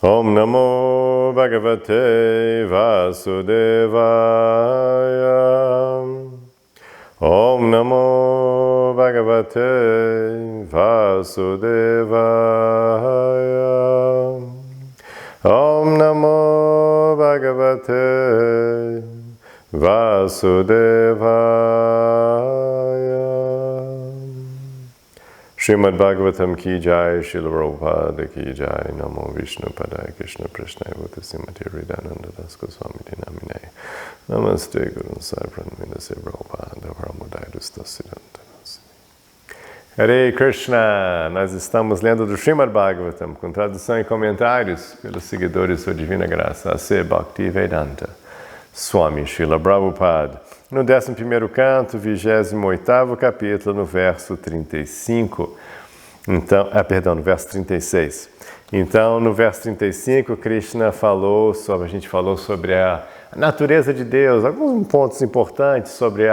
Om Namo Bhagavate Vasudevaya. Om Namo Bhagavate Vasudevaya. Om Namo Bhagavate Vasudevaya. Srimad Bhagavatam ki jai, Srila Prabhupada ki jai, Namo Vishnu Padaya Krishna Prashnaya Bhuttisimati Hridananda Das Goswami Namine. Namaste Guru Sai Pranamidase Prabhupada Paramudaya Dustasiddhanta. Hare Krishna, nós estamos lendo do Srimad Bhagavatam, com tradução e comentários pelos seguidores de Sua Divina Graça, A.C. Bhaktivedanta Swami Srila Prabhupada. No 11º canto, 28º capítulo, no verso 35. Então, no verso 36. Então, no verso 35, Krishna a gente falou sobre a natureza de Deus, alguns pontos importantes sobre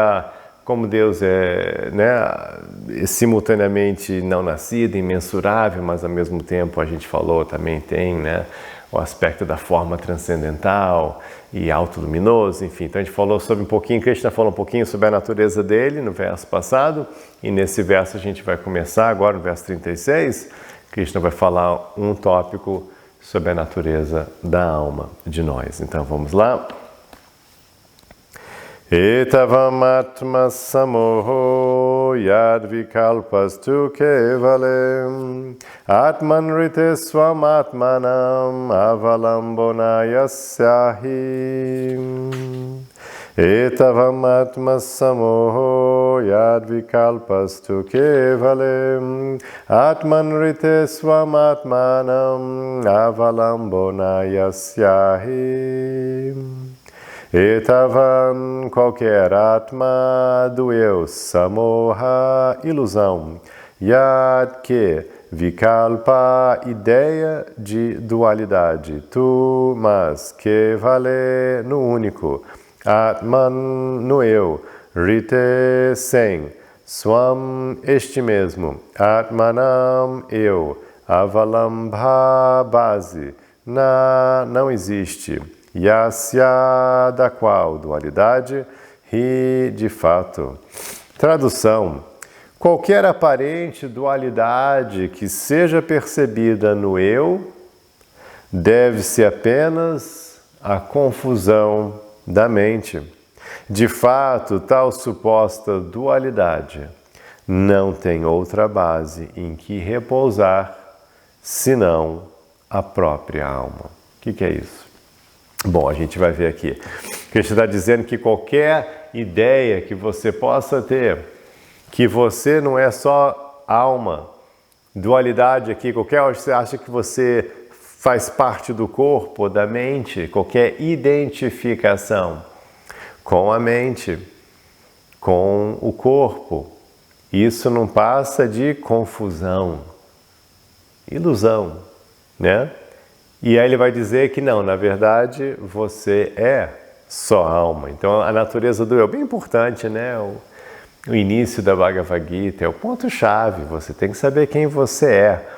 como Deus é, simultaneamente não nascido, imensurável, mas ao mesmo tempo a gente falou também tem, o aspecto da forma transcendental e autoluminoso, enfim. Então a gente falou sobre Krishna falou um pouquinho sobre a natureza dele no verso passado, e nesse verso a gente vai começar agora, no verso 36, Krishna vai falar um tópico sobre a natureza da alma de nós. Então vamos lá. Etavam atma samoho yad vikalpastu kevalem atmanrite swam atmanam avalambonaya syahim. Etavam atma samoho yad vikalpastu kevalem atmanrite swam atmanam avalambonaya syahim. Etavam, qualquer atma do eu, samoha, ilusão, yad, que, vikalpa, ideia de dualidade, tu, mas, que vale, no único, atman, no eu, rite, sem, swam, este mesmo, atmanam, eu, avalambha, base, não existe. Yasya, da qual, dualidade, ri, de fato. Tradução: qualquer aparente dualidade que seja percebida no eu deve-se apenas à confusão da mente. De fato, tal suposta dualidade não tem outra base em que repousar senão a própria alma. O que é isso? Bom, a gente vai ver aqui. Krishna está dizendo que qualquer ideia que você possa ter, que você não é só alma, dualidade aqui, você acha que você faz parte do corpo, da mente, qualquer identificação com a mente, com o corpo, isso não passa de confusão, ilusão, né? E aí ele vai dizer que não, na verdade, você é só alma. Então a natureza do eu é bem importante, O início da Bhagavad Gita é o ponto-chave, você tem que saber quem você é.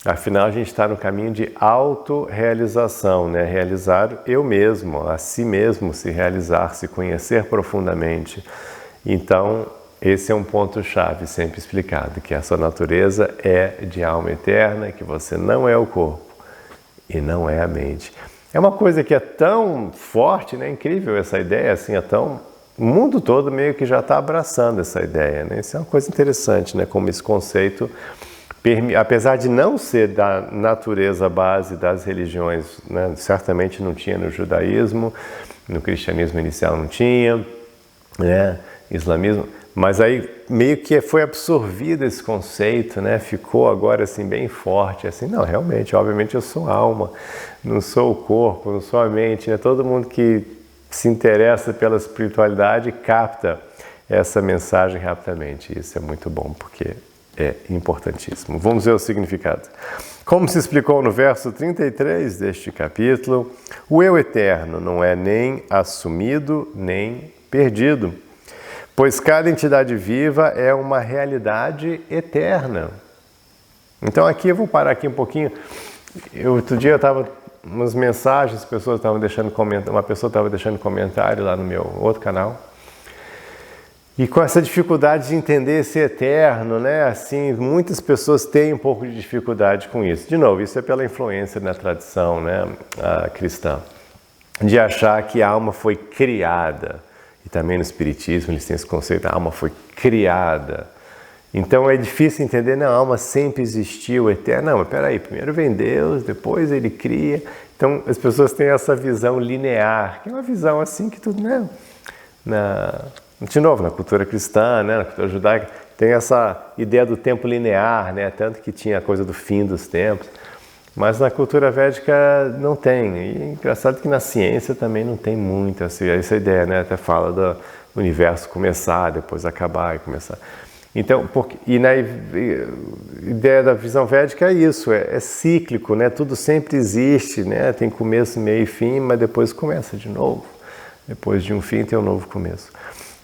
Afinal, a gente está no caminho de autorrealização, Realizar eu mesmo, a si mesmo, se realizar, se conhecer profundamente. Então, esse é um ponto-chave sempre explicado, que a sua natureza é de alma eterna, que você não é o corpo e não é a mente. É uma coisa que é tão forte, incrível essa ideia, assim, o mundo todo meio que já está abraçando essa ideia, Isso é uma coisa interessante, como esse conceito, apesar de não ser da natureza base das religiões, certamente não tinha no judaísmo, no cristianismo inicial não tinha, islamismo, mas aí meio que foi absorvido esse conceito, Ficou agora assim bem forte, assim, não, realmente, obviamente eu sou alma, não sou o corpo, não sou a mente, Todo mundo que se interessa pela espiritualidade capta essa mensagem rapidamente. Isso é muito bom porque é importantíssimo. Vamos ver o significado. Como se explicou no verso 33 deste capítulo, o eu eterno não é nem assumido nem perdido, pois cada entidade viva é uma realidade eterna. Então aqui eu vou parar aqui um pouquinho. Outro dia eu estava umas mensagens, pessoas estavam deixando comentário, uma pessoa estava deixando comentário lá no meu outro canal. E com essa dificuldade de entender esse eterno, né? Assim, muitas pessoas têm um pouco de dificuldade com isso. De novo, isso é pela influência na tradição, né, cristã, de achar que a alma foi criada. E também no Espiritismo eles têm esse conceito, a alma foi criada. Então é difícil entender, não, a alma sempre existiu, eterna. Não, mas peraí, primeiro vem Deus, depois ele cria. Então as pessoas têm essa visão linear, que é uma visão assim que tudo, né? De novo, na cultura cristã, né, na cultura judaica, tem essa ideia do tempo linear, né, tanto que tinha a coisa do fim dos tempos, mas na cultura védica não tem. E é engraçado que na ciência também não tem muito essa ideia, né, até fala do universo começar, depois acabar e começar. Então, e na ideia da visão védica é isso, é cíclico, né, tudo sempre existe, né, tem começo, meio e fim, mas depois começa de novo. Depois de um fim tem um novo começo.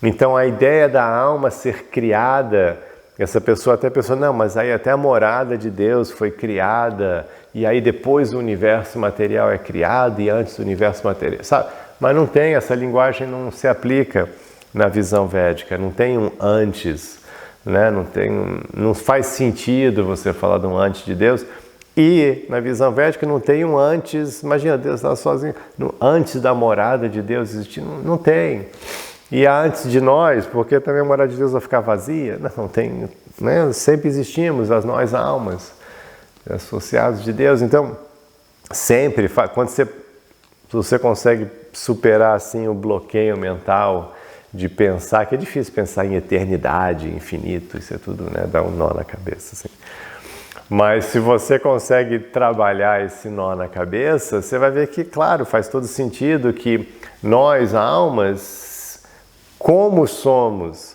Então a ideia da alma ser criada, essa pessoa até pensou, não, mas aí até a morada de Deus foi criada, e aí depois o universo material é criado, e antes o universo material, sabe? Mas não tem, essa linguagem não se aplica na visão védica, não tem um antes, né? Não faz sentido você falar de um antes de Deus, e na visão védica não tem um antes, imagina, Deus está sozinho, antes da morada de Deus existir, não tem. E antes de nós, porque também a morada de Deus vai ficar vazia? Não tem, né? Sempre existimos, nós almas, associados de Deus. Então, sempre, quando você consegue superar assim o bloqueio mental de pensar, que é difícil pensar em eternidade, infinito, isso é tudo, né? Dá um nó na cabeça, assim. Mas se você consegue trabalhar esse nó na cabeça, você vai ver que, claro, faz todo sentido que nós, almas, como somos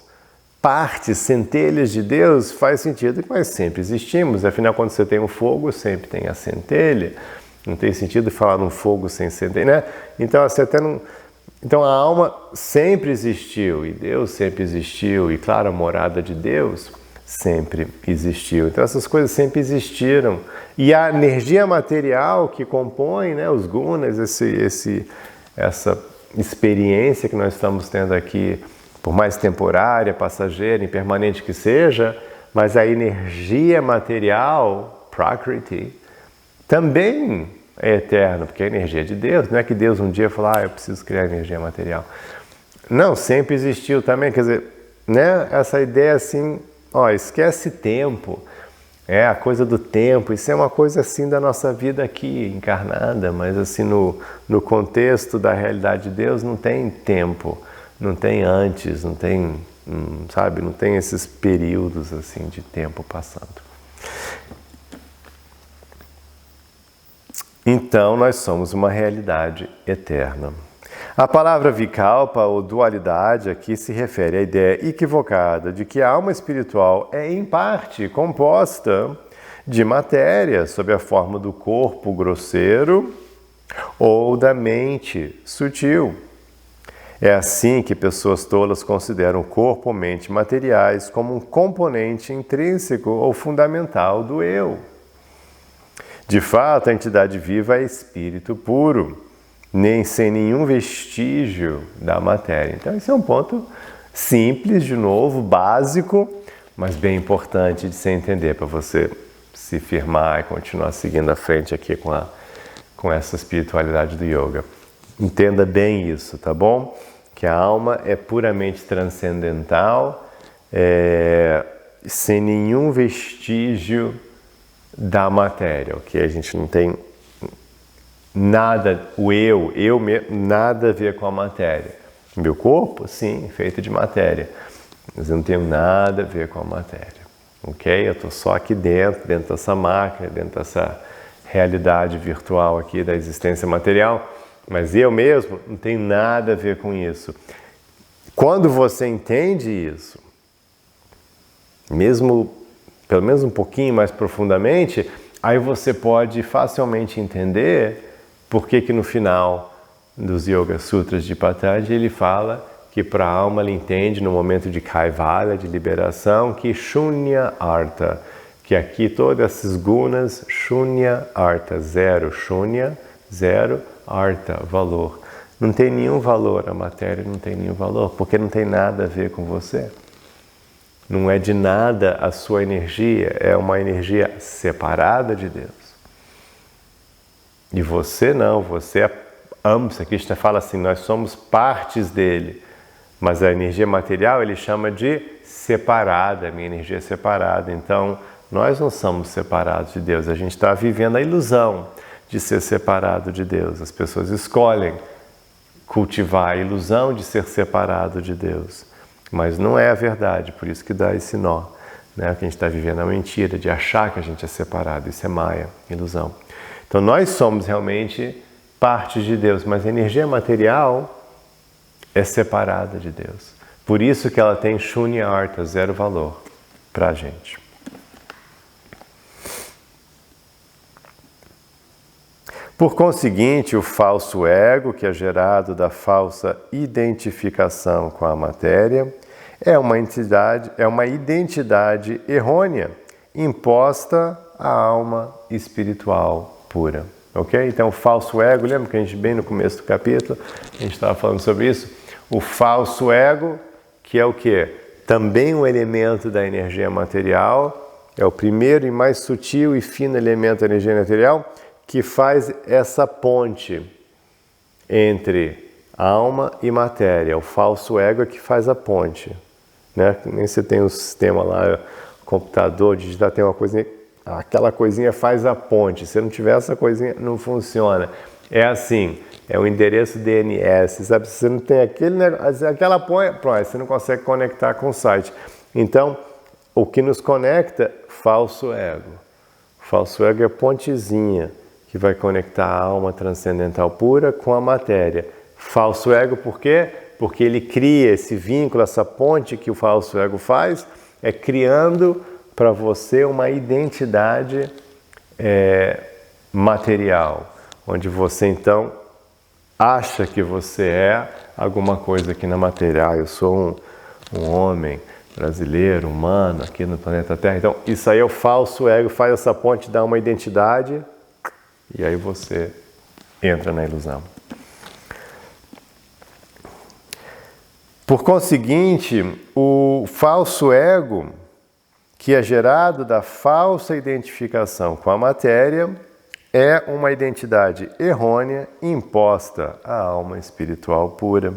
partes, centelhas de Deus, faz sentido que nós sempre existimos. Afinal, quando você tem um fogo, sempre tem a centelha. Não tem sentido falar num fogo sem centelha, né? Então, assim, então a alma sempre existiu, e Deus sempre existiu, e claro, a morada de Deus sempre existiu. Então essas coisas sempre existiram. E a energia material que compõe, né, os gunas, essa experiência que nós estamos tendo aqui, por mais temporária, passageira, impermanente que seja, mas a energia material, Prakriti, também é eterna, porque é a energia de Deus. Não é que Deus um dia falou, eu preciso criar energia material. Não, sempre existiu também. Quer dizer, né, essa ideia assim, esquece tempo. É a coisa do tempo, isso é uma coisa assim da nossa vida aqui, encarnada, mas assim no contexto da realidade de Deus não tem tempo, não tem antes, não tem, sabe, não tem esses períodos assim de tempo passando. Então nós somos uma realidade eterna. A palavra vikalpa, ou dualidade, aqui se refere à ideia equivocada de que a alma espiritual é, em parte, composta de matéria, sob a forma do corpo grosseiro ou da mente sutil. É assim que pessoas tolas consideram o corpo ou mente materiais como um componente intrínseco ou fundamental do eu. De fato, a entidade viva é espírito puro, nem sem nenhum vestígio da matéria. Então esse é um ponto simples, de novo, básico, mas bem importante de se entender para você se firmar e continuar seguindo à frente aqui com essa espiritualidade do yoga. Entenda bem isso, tá bom? Que a alma é puramente transcendental, sem nenhum vestígio da matéria, ok? A gente não tem nada, nada a ver com a matéria. Meu corpo, sim, feito de matéria, mas eu não tenho nada a ver com a matéria, ok? Eu estou só aqui dentro dessa máquina, dentro dessa realidade virtual aqui da existência material, mas eu mesmo não tenho nada a ver com isso. Quando você entende isso, mesmo, pelo menos um pouquinho mais profundamente, aí você pode facilmente entender por que no final dos Yoga Sutras de Patanjali ele fala que para a alma ela entende no momento de Kaivalya, de liberação, que Shunya Artha, que aqui todas essas gunas, Shunya Artha, zero, Shunya, zero artha, valor. Não tem nenhum valor, a matéria não tem nenhum valor, porque não tem nada a ver com você. Não é de nada a sua energia, é uma energia separada de Deus. E você não, você é ambos. Aqui Krishna fala assim, nós somos partes dele. Mas a energia material ele chama de separada, a minha energia é separada. Então, nós não somos separados de Deus, a gente está vivendo a ilusão de ser separado de Deus. As pessoas escolhem cultivar a ilusão de ser separado de Deus. Mas não é a verdade, por isso que dá esse nó. Né? O que a gente está vivendo é uma mentira de achar que a gente é separado. Isso é Maya, ilusão. Então nós somos realmente parte de Deus, mas a energia material é separada de Deus. Por isso que ela tem Shunya Artha, zero valor para a gente. Por conseguinte, o falso ego, que é gerado da falsa identificação com a matéria, é uma identidade errônea, imposta à alma espiritual pura. Ok? Então, o falso ego, lembra que a gente, bem no começo do capítulo, a gente estava falando sobre isso? O falso ego, que é o quê? Também um elemento da energia material, é o primeiro e mais sutil e fino elemento da energia material, que faz essa ponte entre alma e matéria. O falso ego é que faz a ponte. Né? Nem você tem um sistema lá, computador, digitar, tem uma coisinha, aquela coisinha faz a ponte. Se não tiver essa coisinha, não funciona. É assim, é o endereço DNS, sabe? Se você não tem aquele negócio, aquela ponte, pronto, você não consegue conectar com o site. Então, o que nos conecta, falso ego. Falso ego é a pontezinha que vai conectar a alma transcendental pura com a matéria. Falso ego por quê? Porque ele cria esse vínculo, essa ponte que o falso ego faz, é criando para você uma identidade material, onde você então acha que você é alguma coisa aqui na matéria. Eu sou um homem brasileiro, humano, aqui no planeta Terra. Então, isso aí é o falso ego, faz essa ponte, dá uma identidade, e aí você entra na ilusão. Por conseguinte, o falso ego, que é gerado da falsa identificação com a matéria, é uma identidade errônea imposta à alma espiritual pura.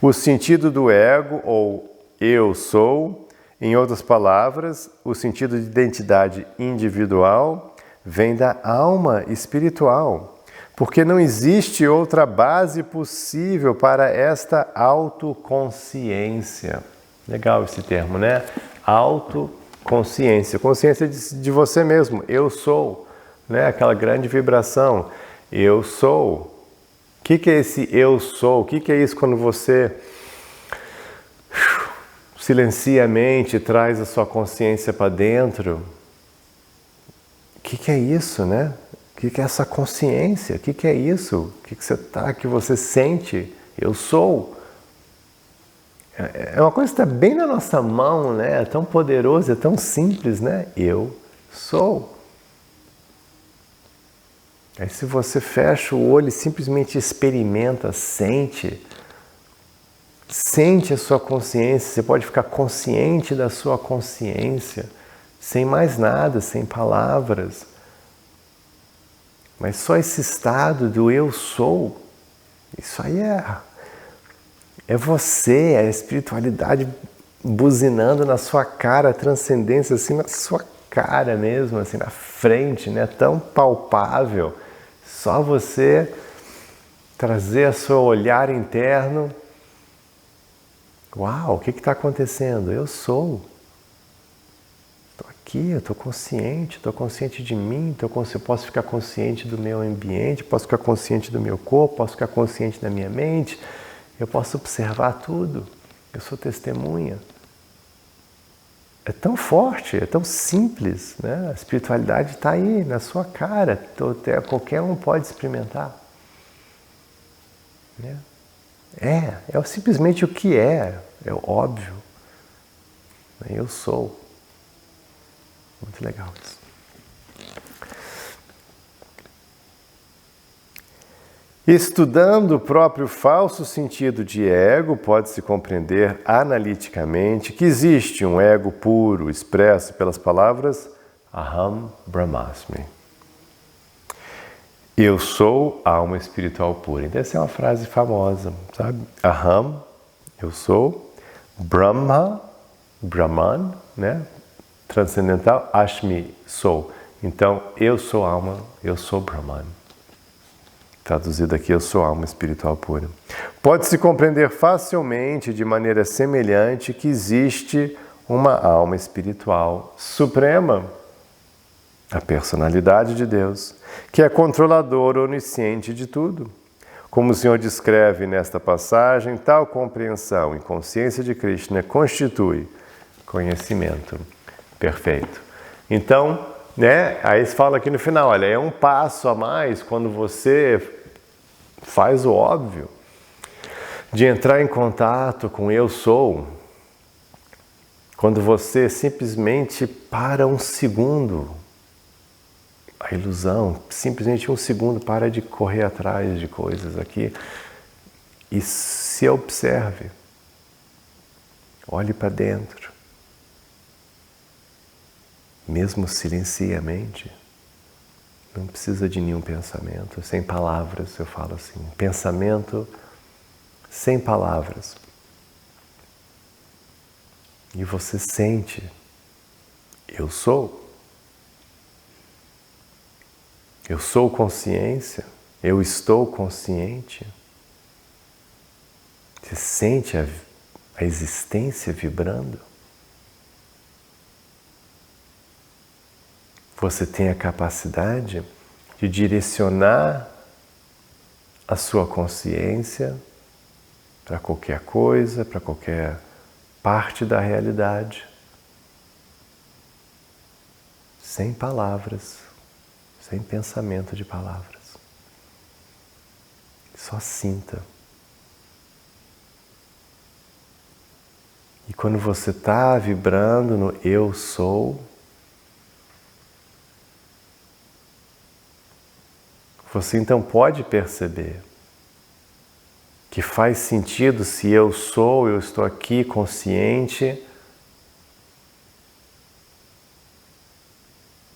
O sentido do ego, ou eu sou, em outras palavras, o sentido de identidade individual, vem da alma espiritual. Porque não existe outra base possível para esta autoconsciência. Legal esse termo, né? Autoconsciência. Consciência de você mesmo. Eu sou. Né? Aquela grande vibração. Eu sou. O que é esse eu sou? O que é isso quando você silencia a mente, traz a sua consciência para dentro? O que é isso, né? O que é essa consciência? O que é isso? O que você sente? Eu sou. É uma coisa que está bem na nossa mão, né? É tão poderoso, é tão simples, né? Eu sou. Aí se você fecha o olho e simplesmente experimenta, sente a sua consciência, você pode ficar consciente da sua consciência, sem mais nada, sem palavras. Mas só esse estado do eu sou, isso aí é você, é a espiritualidade buzinando na sua cara, a transcendência assim na sua cara mesmo, assim na frente, né? Tão palpável. Só você trazer o seu olhar interno. Uau, o que está acontecendo? Eu sou. Estou aqui, eu estou consciente de mim, eu posso ficar consciente do meu ambiente, posso ficar consciente do meu corpo, posso ficar consciente da minha mente, eu posso observar tudo, eu sou testemunha. É tão forte, é tão simples, né? A espiritualidade está aí, na sua cara, qualquer um pode experimentar. Né? É simplesmente o que é óbvio. Eu sou. Muito legal isso. Estudando o próprio falso sentido de ego, pode-se compreender analiticamente que existe um ego puro, expresso pelas palavras Aham Brahmasmi. Eu sou alma espiritual pura. Então essa é uma frase famosa, sabe? Aham, eu sou. Brahma, Brahman, né? Transcendental. Ashmi, sou. Então eu sou alma, eu sou Brahman. Traduzido aqui, eu sou alma espiritual pura. Pode-se compreender facilmente, de maneira semelhante, que existe uma alma espiritual suprema, a personalidade de Deus, que é controladora, onisciente de tudo. Como o Senhor descreve nesta passagem, tal compreensão e consciência de Krishna constitui conhecimento perfeito. Então, aí se fala aqui no final, olha, é um passo a mais quando você faz o óbvio de entrar em contato com eu sou, quando você simplesmente para um segundo, a ilusão, simplesmente um segundo para de correr atrás de coisas aqui e se observe, olhe para dentro, mesmo silencie a mente. Não precisa de nenhum pensamento, sem palavras, eu falo assim. Pensamento sem palavras. E você sente, eu sou. Eu sou consciência, eu estou consciente. Você sente a existência vibrando. Você tem a capacidade de direcionar a sua consciência para qualquer coisa, para qualquer parte da realidade, sem palavras, sem pensamento de palavras. Só sinta. E quando você está vibrando no eu sou, você então pode perceber que faz sentido se eu sou, eu estou aqui consciente,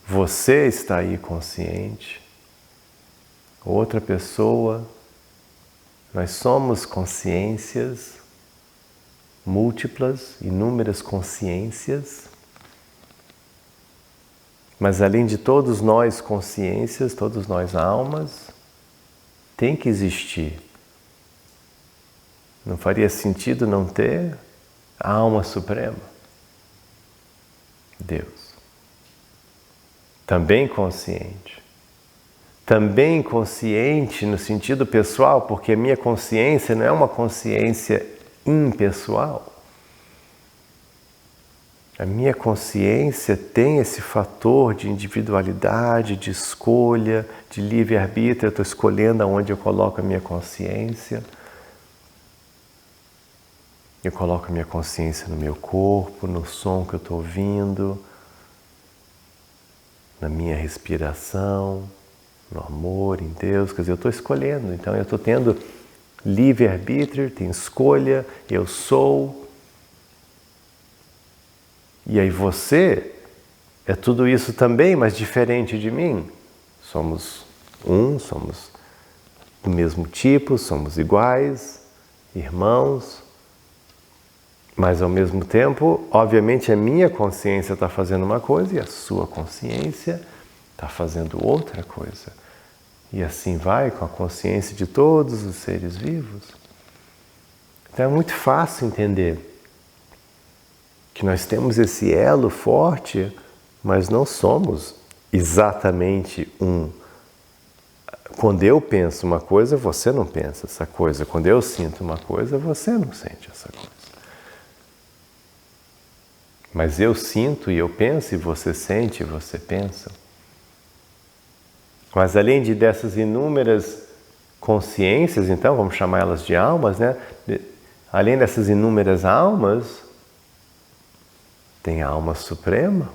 você está aí consciente, outra pessoa, nós somos consciências múltiplas, inúmeras consciências, mas além de todos nós consciências, todos nós almas, tem que existir. Não faria sentido não ter a alma suprema, Deus. Também consciente. Também consciente no sentido pessoal, porque a minha consciência não é uma consciência impessoal. A minha consciência tem esse fator de individualidade, de escolha, de livre-arbítrio. Eu estou escolhendo aonde eu coloco a minha consciência. Eu coloco a minha consciência no meu corpo, no som que eu estou ouvindo, na minha respiração, no amor, em Deus. Quer dizer, eu estou escolhendo. Então eu estou tendo livre-arbítrio, tenho escolha, eu sou. E aí você é tudo isso também, mas diferente de mim. Somos somos do mesmo tipo, somos iguais, irmãos, mas ao mesmo tempo, obviamente a minha consciência está fazendo uma coisa e a sua consciência está fazendo outra coisa. E assim vai com a consciência de todos os seres vivos. Então é muito fácil entender que nós temos esse elo forte, mas não somos exatamente um. Quando eu penso uma coisa, você não pensa essa coisa. Quando eu sinto uma coisa, você não sente essa coisa. Mas eu sinto e eu penso, e você sente e você pensa. Mas além dessas inúmeras consciências, então, vamos chamar elas de almas, né? Além dessas inúmeras almas, tem a alma suprema,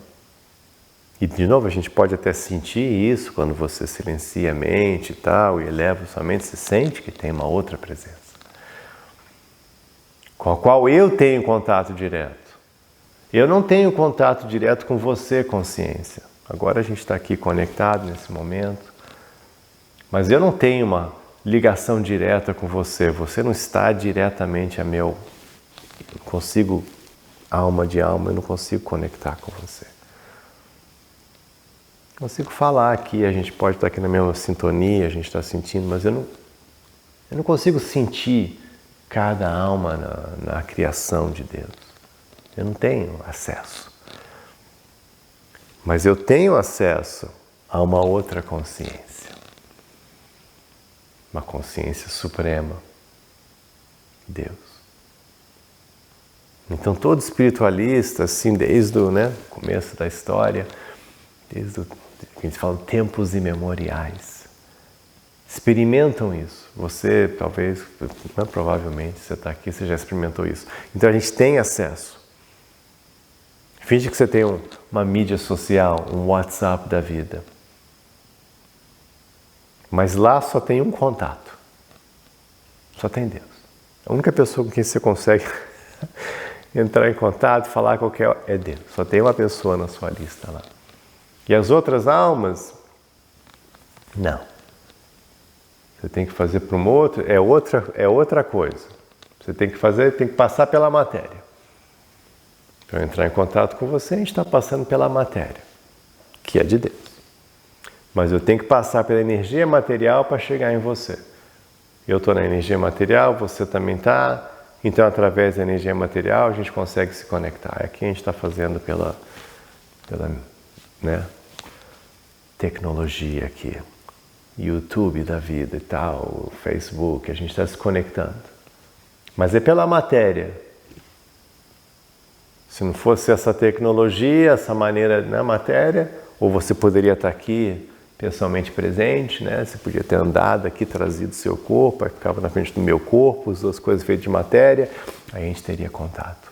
E de novo, a gente pode até sentir isso quando você silencia a mente e tal, e eleva sua mente, você sente que tem uma outra presença, com a qual eu tenho contato direto. Eu não tenho contato direto com você, consciência. Agora a gente está aqui conectado nesse momento, mas eu não tenho uma ligação direta com você. Você não está diretamente a meu. Eu consigo, alma de alma, eu não consigo conectar com você. Consigo falar aqui, a gente pode estar aqui na mesma sintonia, a gente está sentindo, mas eu não consigo sentir cada alma na criação de Deus. Eu não tenho acesso. Mas eu tenho acesso a uma outra consciência. Uma consciência suprema. Deus. Então todo espiritualista, assim, desde o começo da história, desde o que a gente fala, tempos imemoriais, experimentam isso. Você, talvez, provavelmente, você está aqui, você já experimentou isso. Então a gente tem acesso. Finge que você tem uma mídia social, um WhatsApp da vida. Mas lá só tem um contato. Só tem Deus. A única pessoa com quem você consegue entrar em contato, falar qualquer... é Deus. Só tem uma pessoa na sua lista lá. E as outras almas, não. Você tem que fazer para um outro, é outra coisa. Você tem que fazer, tem que passar pela matéria. Para eu entrar em contato com você, a gente está passando pela matéria, que é de Deus. Mas eu tenho que passar pela energia material para chegar em você. Eu estou na energia material, você também está. Então, através da energia material, a gente consegue se conectar. Aqui a gente está fazendo pela tecnologia aqui, YouTube da vida e tal, Facebook, a gente está se conectando. Mas é pela matéria. Se não fosse essa tecnologia, essa maneira na matéria, ou você poderia estar aqui pessoalmente presente, Você podia ter andado aqui, trazido seu corpo, aí ficava na frente do meu corpo, as duas coisas feitas de matéria, aí a gente teria contato.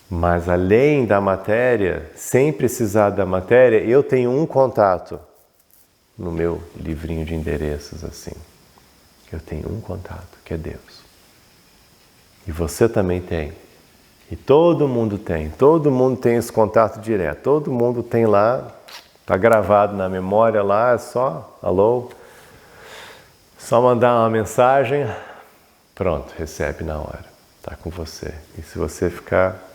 Mas além da matéria, sem precisar da matéria, eu tenho um contato no meu livrinho de endereços, assim. Eu tenho um contato, que é Deus. E você também tem. E todo mundo tem esse contato direto. Todo mundo tem lá, está gravado na memória lá, é só, alô, só mandar uma mensagem, pronto, recebe na hora, está com você. E se você ficar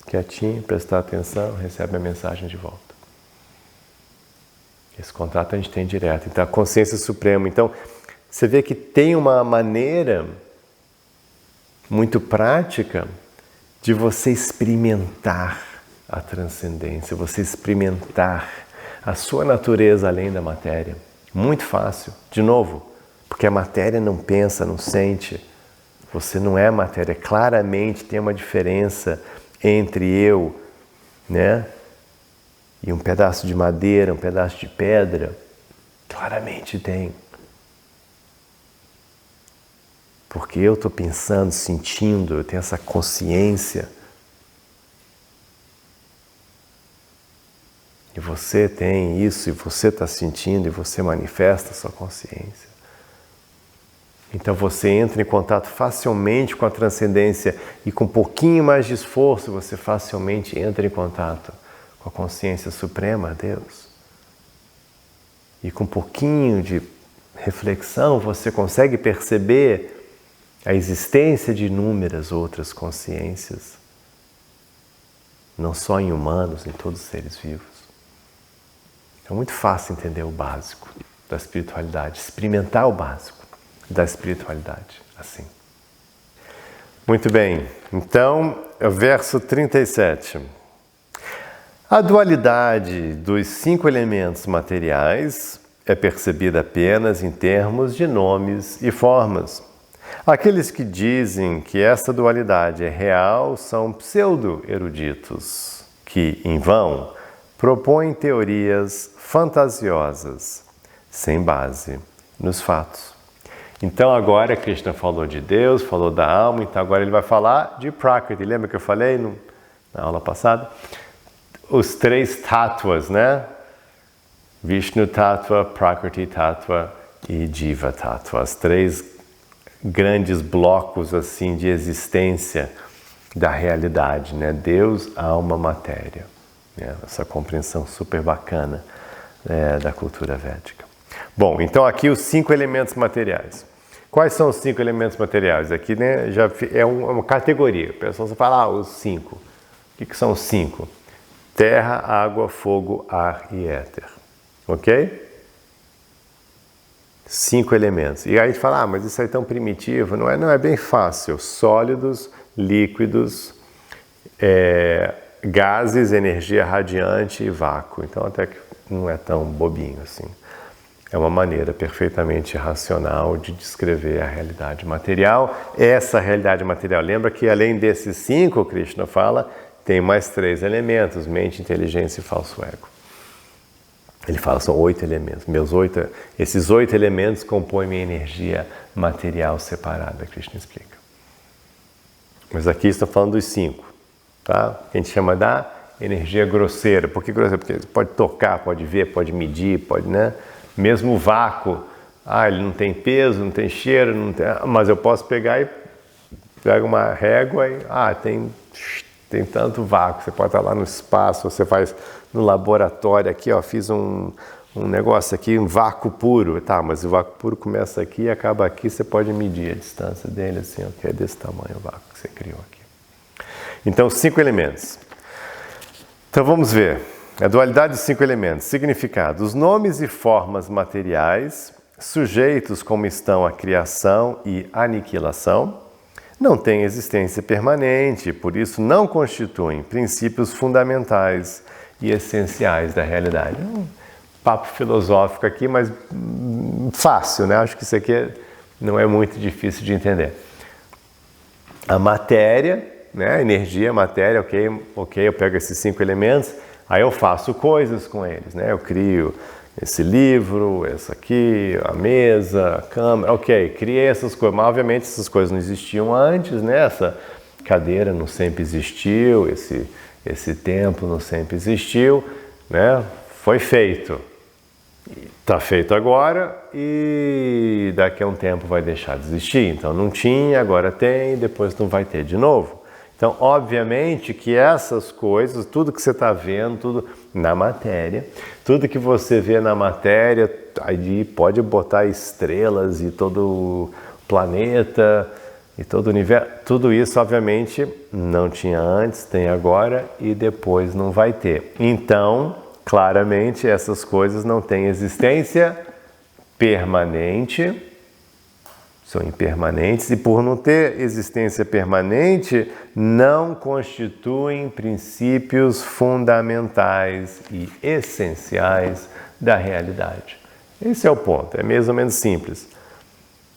quietinho, prestar atenção, recebe a mensagem de volta. Esse contato a gente tem direto. Então, a consciência suprema. Então, você vê que tem uma maneira muito prática de você experimentar a transcendência, você experimentar a sua natureza além da matéria. Muito fácil. De novo, porque a matéria não pensa, não sente. Você não é matéria. Claramente tem uma diferença entre eu, e um pedaço de madeira, um pedaço de pedra. Claramente tem. Porque eu estou pensando, sentindo, eu tenho essa consciência. E você tem isso, e você está sentindo, e você manifesta a sua consciência. Então você entra em contato facilmente com a transcendência e com um pouquinho mais de esforço você facilmente entra em contato com a consciência suprema, Deus. E com um pouquinho de reflexão você consegue perceber a existência de inúmeras outras consciências, não só em humanos, em todos os seres vivos. É muito fácil entender o básico da espiritualidade, experimentar o básico da espiritualidade, assim. Muito bem, então, verso 37. A dualidade dos 5 elementos materiais é percebida apenas em termos de nomes e formas. Aqueles que dizem que essa dualidade é real são pseudo-eruditos, que, em vão, propõem teorias fantasiosas, sem base nos fatos. Então agora Krishna falou de Deus, falou da alma, então agora ele vai falar de Prakriti. Lembra que eu falei na aula passada, os 3 tattvas, né? Vishnu Tattva, Prakriti Tattva e Jiva Tattva, as 3 grandes blocos assim de existência da realidade, né? Deus, alma, matéria. Essa compreensão super bacana da cultura védica. Bom, então aqui os 5 elementos materiais. Quais são os 5 elementos materiais? Aqui, né, já é uma categoria. O pessoal só fala, os 5. O que são os 5? Terra, água, fogo, ar e éter. Ok? 5 elementos. E aí a gente fala, mas isso aí é tão primitivo. Não é bem fácil. Sólidos, líquidos, gases, energia radiante e vácuo. Então até que não é tão bobinho assim. É uma maneira perfeitamente racional de descrever a realidade material. Essa realidade material, lembra que além desses 5, Krishna fala, tem mais 3 elementos, mente, inteligência e falso ego. Ele fala, são 8 elementos. Esses 8 elementos compõem minha energia material separada, Krishna explica. Mas aqui está falando dos 5, tá? A gente chama da energia grosseira. Por que grosseira? Porque pode tocar, pode ver, pode medir, pode, né? Mesmo o vácuo, ele não tem peso, não tem cheiro, mas eu posso pegar e pega uma régua e tem tanto vácuo. Você pode estar lá no espaço, você faz no laboratório aqui, fiz um negócio aqui, um vácuo puro. Tá, mas o vácuo puro começa aqui e acaba aqui, você pode medir a distância dele assim, é desse tamanho o vácuo que você criou aqui. Então, 5 elementos. Então vamos ver. A dualidade dos 5 elementos. Significado. Os nomes e formas materiais, sujeitos como estão à criação e aniquilação, não têm existência permanente, por isso não constituem princípios fundamentais e essenciais da realidade. Papo filosófico aqui, mas fácil, né? Acho que isso aqui não é muito difícil de entender. A matéria, né? A energia, a matéria, ok, eu pego esses 5 elementos, aí eu faço coisas com eles, né? Eu crio esse livro, essa aqui, a mesa, a câmera, ok, criei essas coisas, mas obviamente essas coisas não existiam antes, né? Essa cadeira não sempre existiu, esse templo não sempre existiu, né? Foi feito, está feito agora e daqui a um tempo vai deixar de existir, então não tinha, agora tem, depois não vai ter de novo. Então, obviamente que essas coisas, tudo que você está vendo, tudo na matéria, tudo que você vê na matéria, aí pode botar estrelas e todo o planeta e todo o universo, tudo isso, obviamente, não tinha antes, tem agora e depois não vai ter. Então, claramente, essas coisas não têm existência permanente, são impermanentes e por não ter existência permanente, não constituem princípios fundamentais e essenciais da realidade. Esse é o ponto, é mais ou menos simples.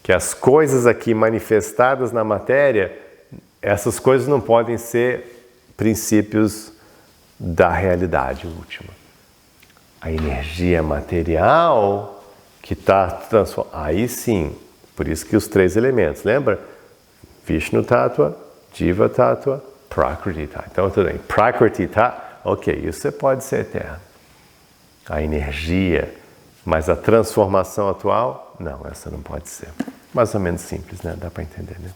Que as coisas aqui manifestadas na matéria, essas coisas não podem ser princípios da realidade última. A energia material que está transformada, aí sim. Por isso que os 3 elementos, lembra? Vishnu Tattva, Jiva Tattva, Prakriti Tattva. Então, tudo bem. Prakriti Tattva, ok, isso pode ser eterno. A energia, mas a transformação atual, não, essa não pode ser. Mais ou menos simples, né? Dá para entender, né?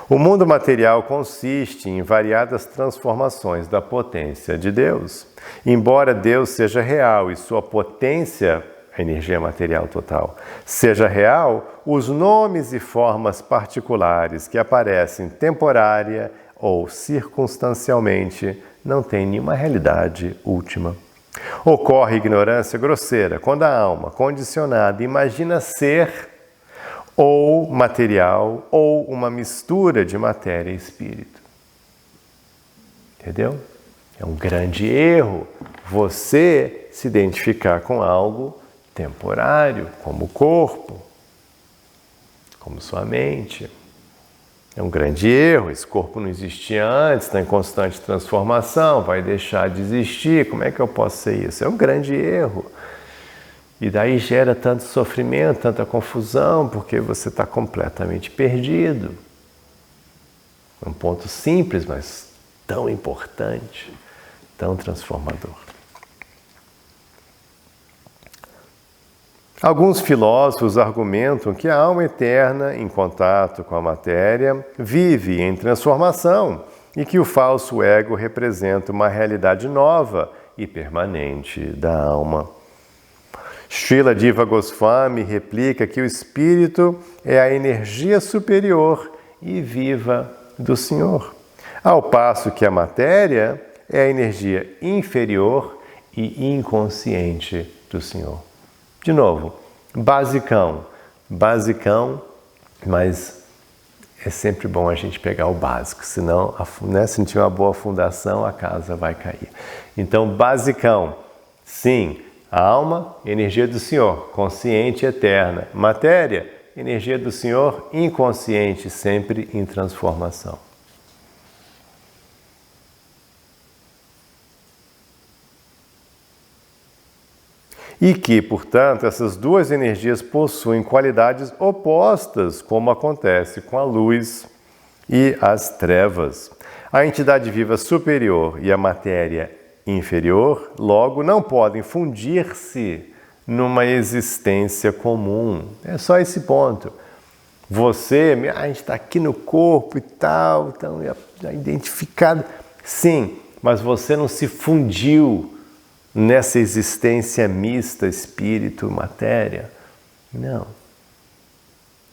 O mundo material consiste em variadas transformações da potência de Deus. Embora Deus seja real e sua potência, a energia material total, seja real, os nomes e formas particulares que aparecem temporária ou circunstancialmente não têm nenhuma realidade última. Ocorre ignorância grosseira quando a alma condicionada imagina ser ou material ou uma mistura de matéria e espírito. Entendeu? É um grande erro você se identificar com algo temporário, como o corpo, como sua mente. É um grande erro, esse corpo não existia antes, está em constante transformação, vai deixar de existir, como é que eu posso ser isso? É um grande erro. E daí gera tanto sofrimento, tanta confusão, porque você está completamente perdido. Um ponto simples, mas tão importante, tão transformador. Alguns filósofos argumentam que a alma eterna, em contato com a matéria, vive em transformação e que o falso ego representa uma realidade nova e permanente da alma. Srila Jiva Goswami replica que o espírito é a energia superior e viva do Senhor, ao passo que a matéria é a energia inferior e inconsciente do Senhor. De novo, basicão, mas é sempre bom a gente pegar o básico, senão, se não tiver uma boa fundação, a casa vai cair. Então, basicão, sim, a alma, energia do Senhor, consciente e eterna. Matéria, energia do Senhor, inconsciente, sempre em transformação. E que, portanto, essas duas energias possuem qualidades opostas, como acontece com a luz e as trevas. A entidade viva superior e a matéria inferior, logo, não podem fundir-se numa existência comum. É só esse ponto. Você, a gente está aqui no corpo e tal, então já identificado. Sim, mas você não se fundiu nessa existência mista, espírito, matéria. Não.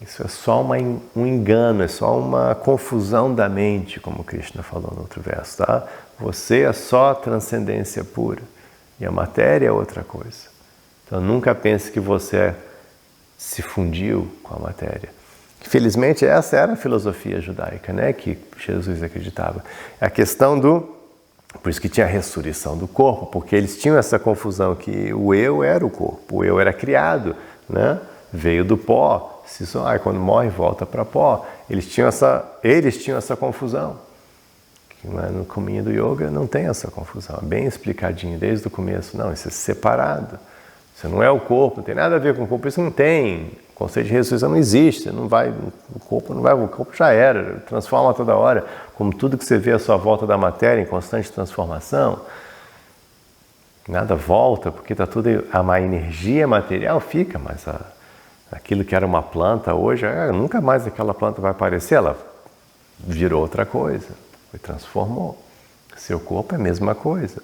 Isso é só um engano, é só uma confusão da mente, como Krishna falou no outro verso, tá? Você é só transcendência pura e a matéria é outra coisa. Então nunca pense que você se fundiu com a matéria. Felizmente essa era a filosofia judaica, né, que Jesus acreditava. A questão por isso que tinha a ressurreição do corpo, porque eles tinham essa confusão que o eu era o corpo, o eu era criado, né? Veio do pó, quando morre volta para pó. Eles tinham essa confusão. No caminho do yoga não tem essa confusão, é bem explicadinho desde o começo. Não, isso é separado, isso não é o corpo, não tem nada a ver com o corpo, isso não tem. O conceito de ressurreição não existe, o corpo já era, transforma toda hora, como tudo que você vê à sua volta da matéria em constante transformação. Nada volta, porque está tudo, a energia material fica, mas aquilo que era uma planta hoje, nunca mais aquela planta vai aparecer, ela virou outra coisa, transformou. Seu corpo é a mesma coisa.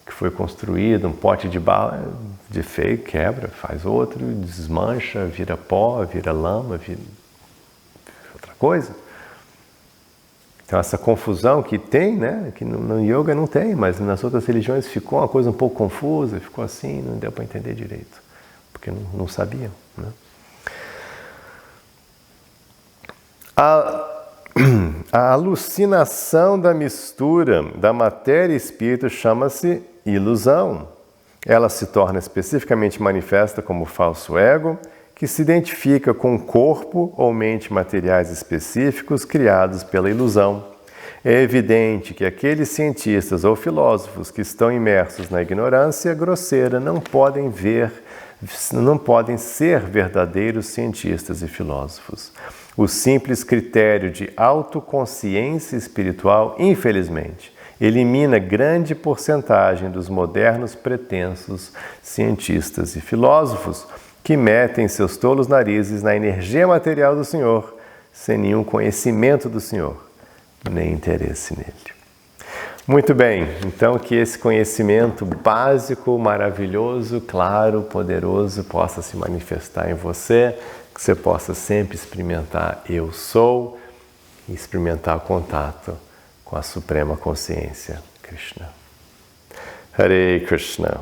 Que foi construído, um pote de barro, de feio, quebra, faz outro, desmancha, vira pó, vira lama, vira outra coisa. Então essa confusão que tem, né, que no yoga não tem, mas nas outras religiões ficou uma coisa um pouco confusa, ficou assim, não deu para entender direito, porque não sabiam, né? A alucinação da mistura da matéria e espírito chama-se ilusão. Ela se torna especificamente manifesta como falso ego, que se identifica com corpo ou mente materiais específicos criados pela ilusão. É evidente que aqueles cientistas ou filósofos que estão imersos na ignorância grosseira não podem ser verdadeiros cientistas e filósofos. O simples critério de autoconsciência espiritual, infelizmente, elimina grande porcentagem dos modernos pretensos cientistas e filósofos que metem seus tolos narizes na energia material do Senhor, sem nenhum conhecimento do Senhor, nem interesse nele. Muito bem, então que esse conhecimento básico, maravilhoso, claro, poderoso possa se manifestar em você, que você possa sempre experimentar eu sou e experimentar o contato com a Suprema Consciência, Krishna. Hare Krishna.